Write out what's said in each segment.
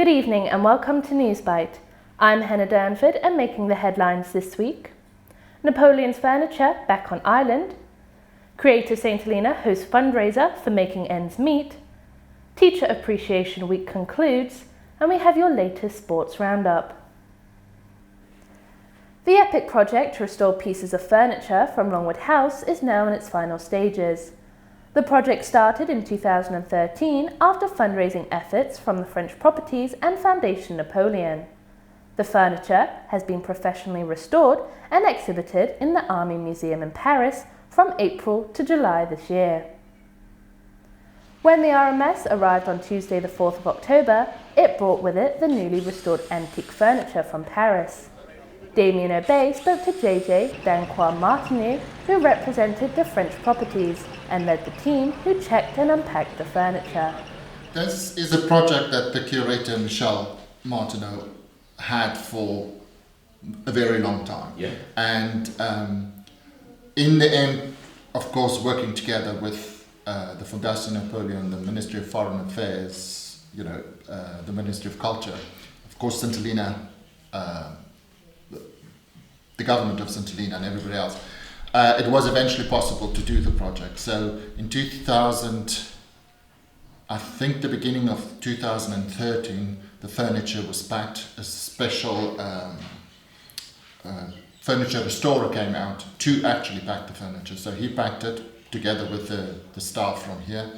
Good evening and welcome to Newsbite. I'm Helena and making the headlines this week. Napoleons Furniture back on island. Creative St. Helena hosts fundraiser for making ends meet. Teacher Appreciation Week concludes, and we have your latest sports roundup. The epic project to restore pieces of furniture from Longwood House is now in its final stages. The project started in 2013 after fundraising efforts from the French Properties and Foundation Napoleon. The furniture has been professionally restored and exhibited in the Army Museum in Paris from April to July this year. When the RMS arrived on Tuesday the 4th of October, it brought with it the newly restored antique furniture from Paris. Damien Obey spoke to JJ Dancois Martineau, who represented the French Properties and led the team who checked and unpacked the furniture. This is a project that the curator Michel Martineau had for a very long time. And in the end, of course, working together with the Fondation Napoleon, the Ministry of Foreign Affairs, the Ministry of Culture, of course, St. Helena, the government of St. Helena and everybody else, it was eventually possible to do the project. So in 2000, I think the beginning of 2013, the furniture was packed. A special furniture restorer came out to actually pack the furniture. So he packed it together with the staff from here.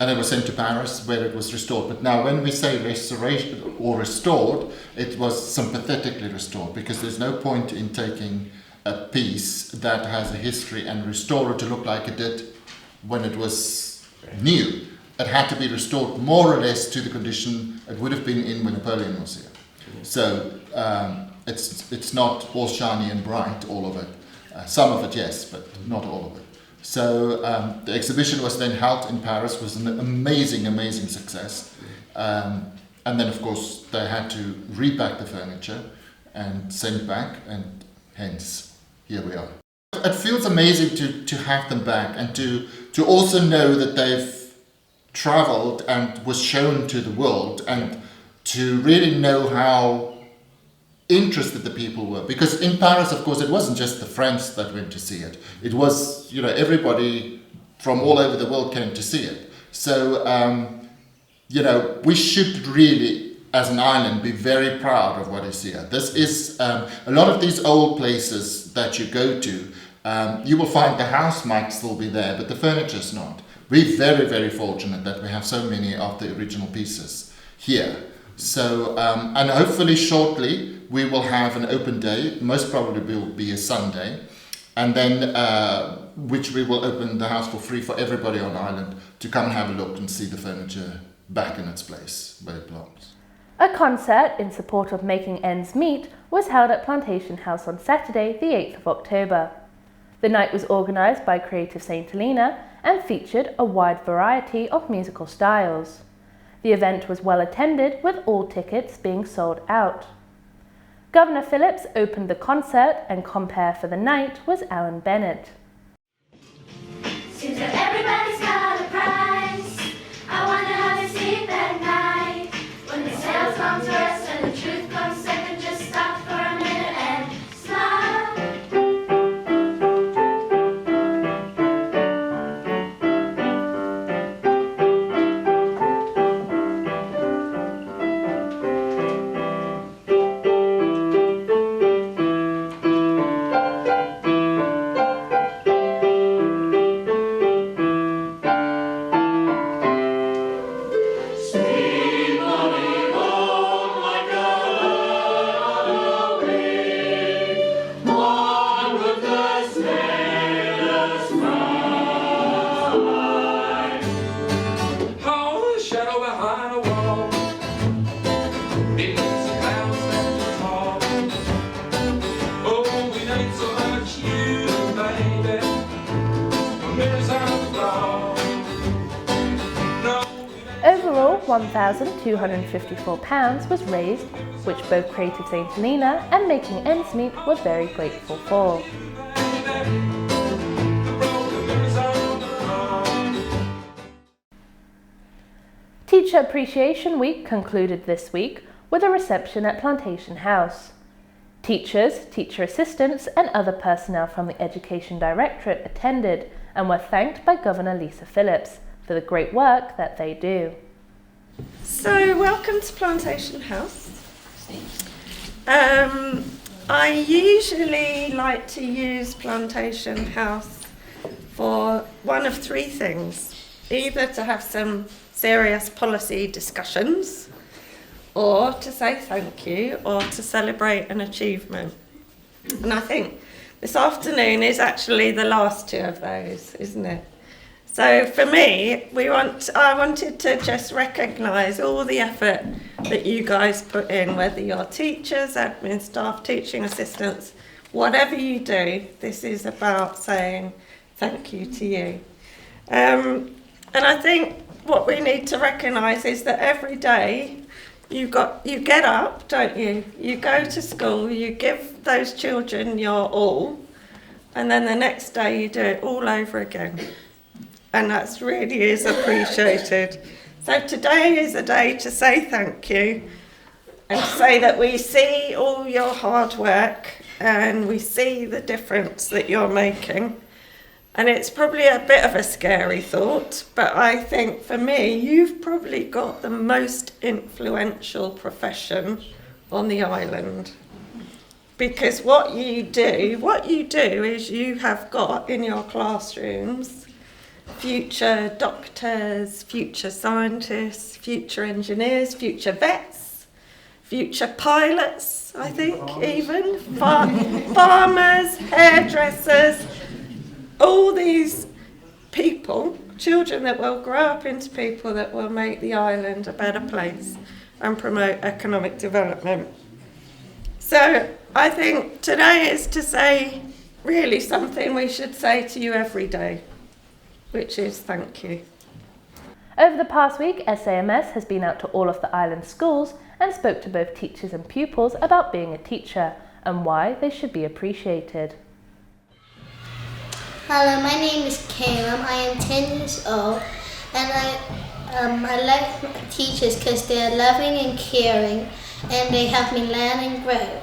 And it was sent to Paris where it was restored. But now when we say restoration or restored, it was sympathetically restored, because there's no point in taking a piece that has a history and restore it to look like it did when it was new. It had to be restored more or less to the condition it would have been in when Napoleon was here. So it's not all shiny and bright, all of it. Some of it, yes, but not all of it. So the exhibition was then held in Paris, was an amazing success. And then, of course, they had to repack the furniture and send back, and hence, here we are. It feels amazing to have them back, and to also know that they've traveled and was shown to the world, and to really know how interested the people were, because in Paris, of course, it wasn't just the French that went to see it. It was, everybody from all over the world came to see it. So, we should really, as an island, be very proud of what is here. This is a lot of these old places that you go to. You will find the house might still be there, but the furniture's not. We're very, very fortunate that we have so many of the original pieces here. So, and hopefully shortly, we will have an open day, most probably will be a Sunday, and then which we will open the house for free for everybody on island to come and have a look and see the furniture back in its place where it belongs. A concert in support of Making Ends Meet was held at Plantation House on Saturday, the 8th of October. The night was organised by Creative St. Helena and featured a wide variety of musical styles. The event was well attended, with all tickets being sold out. Governor Phillips opened the concert, and compere for the night was Alan Bennett. Seems that everybody's got a price. I wonder how they sleep at night. When the sales comes first and the truth comes second, just stop for a minute and smile. Overall, £1,254 was raised, which both Creative St. Helena and Making Ends Meet were very grateful for. Teacher Appreciation Week concluded this week with a reception at Plantation House. Teachers, teacher assistants and other personnel from the Education Directorate attended and were thanked by Governor Lisa Phillips for the great work that they do. So, welcome to Plantation House. I usually like to use Plantation House for one of three things. Either to have some serious policy discussions, or to say thank you, or to celebrate an achievement. And I think this afternoon is actually the last two of those, isn't it? So for me, I wanted to just recognise all the effort that you guys put in, whether you're teachers, admin staff, teaching assistants, whatever you do, this is about saying thank you to you. And I think what we need to recognise is that every day you get up, don't you? You go to school, you give those children your all, and then the next day you do it all over again. And that really is appreciated. So today is a day to say thank you and to say that we see all your hard work and we see the difference that you're making. And it's probably a bit of a scary thought, but I think for me, you've probably got the most influential profession on the island. Because what you do is you have got in your classrooms future doctors, future scientists, future engineers, future vets, future pilots, I think, even farmers, hairdressers, all these people, children that will grow up into people that will make the island a better place and promote economic development. So I think today is to say really something we should say to you every day, which is thank you. Over the past week, SAMS has been out to all of the island schools and spoke to both teachers and pupils about being a teacher and why they should be appreciated. Hello, my name is Caleb. I am 10 years old, and I like my teachers because they're loving and caring, and they help me learn and grow.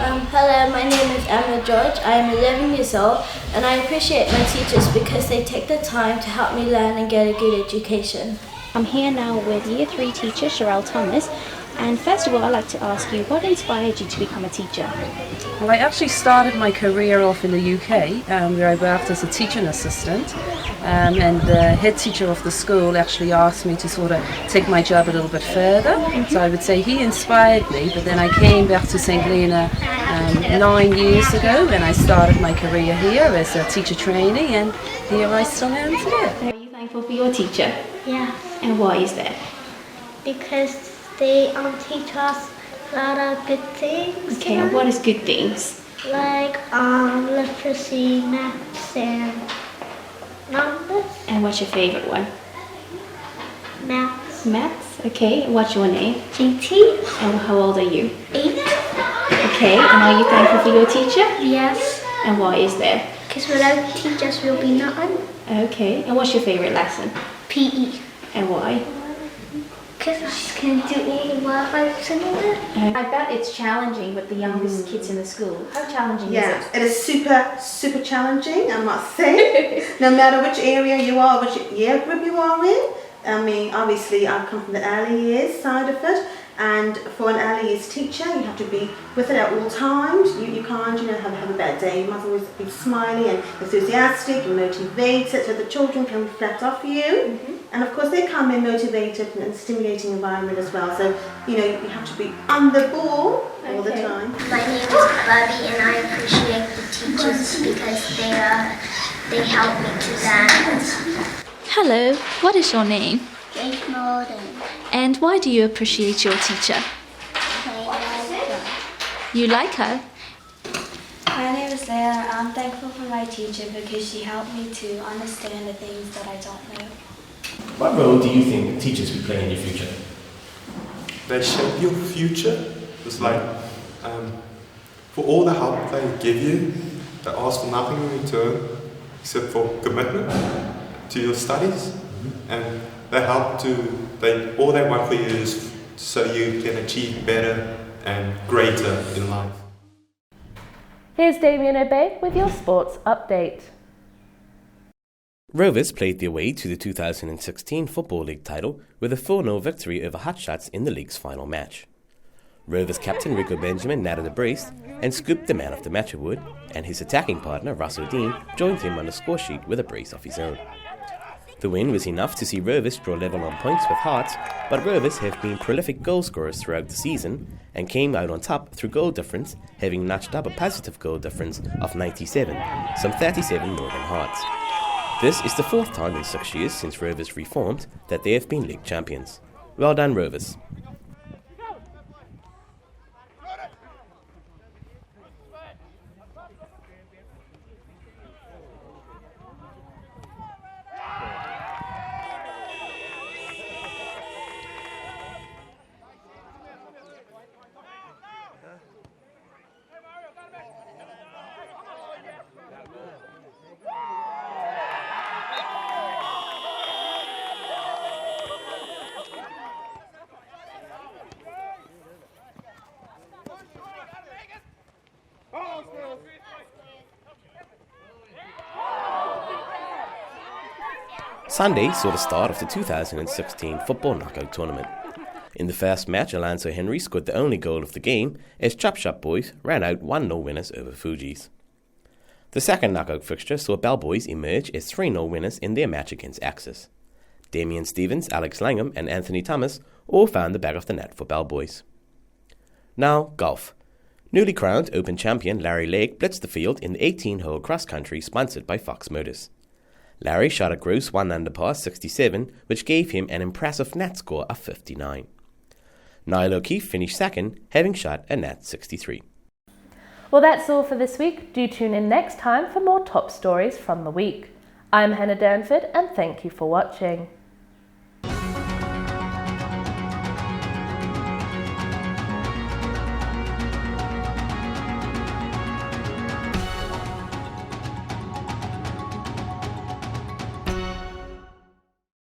Hello, my name is Emma George. I am 11 years old, and I appreciate my teachers because they take the time to help me learn and get a good education. I'm here now with Year 3 teacher Sherelle Thomas, and first of all I'd like to ask you, what inspired you to become a teacher? Well, I actually started my career off in the UK, where I worked as a teaching assistant, and the head teacher of the school actually asked me to sort of take my job a little bit further. So I would say he inspired me, but then I came back to St. Helena 9 years ago, and I started my career here as a teacher trainee, and here I still am today. Are you thankful for your teacher? Yeah, And why is that? because they teach us a lot of good things. Okay, and what is good things? Like literacy, maths, and numbers. And what's your favorite one? Maths. Maths, okay. And what's your name? GT. And how old are you? 8. Okay, and are you thankful for your teacher? Yes. And why is that? Because without teachers, we'll be nothing. Okay, and what's your favorite lesson? PE. And why? Because I can do all the workouts and all that. I bet it's challenging with the youngest kids in the school. How challenging Yeah, is it? it is super challenging, I must say. No matter which area you are, which year group you are in. I mean, obviously I come from the early years side of it, and for an early years teacher, you have to be with it at all times. You can't, have a bad day. You must always be smiley and enthusiastic and motivated so the children can reflect off you. And of course they come in motivated and stimulating environment as well. So, you have to be on the ball all the time. My name is Bobby, and I appreciate the teachers because they help me to learn. Hello, what is your name? Jake Molden. And why do you appreciate your teacher? You like her? My name is Leah. I'm thankful for my teacher because she helped me to understand the things that I don't know. What role do you think teachers will play in your future? They shape your future. It's like, for all the help they give you, they ask for nothing in return except for commitment to your studies, and they help to all they want for you is so you can achieve better and greater in life. Here's Damien Obey with your sports update. Rovers played their way to the 2016 Football League title with a 4-0 victory over Hotshots in the league's final match. Rovers captain Rico Benjamin natted a brace and scooped the man of the match award, and his attacking partner Russell Dean joined him on the score sheet with a brace of his own. The win was enough to see Rovers draw level on points with Hearts, but Rovers have been prolific goal scorers throughout the season and came out on top through goal difference, having notched up a positive goal difference of 97, some 37 more than Hearts. This is the 4th time in 6 years since Rovers reformed that they have been league champions. Well done, Rovers. Sunday saw the start of the 2016 Football Knockout Tournament. In the first match, Alonso Henry scored the only goal of the game as Chop Shop Boys ran out 1-0 winners over Fuji's. The second knockout fixture saw Bell Boys emerge as 3-0 winners in their match against Axis. Damian Stevens, Alex Langham and Anthony Thomas all found the back of the net for Bell Boys. Now, golf. Newly crowned Open champion Larry Lake blitzed the field in the 18-hole cross-country sponsored by Fox Motors. Larry shot a gross 1-under par 67, which gave him an impressive net score of 59. Niall O'Keefe finished second, having shot a net 63. Well, that's all for this week. Do tune in next time for more top stories from the week. I'm Hannah Durnford, and thank you for watching.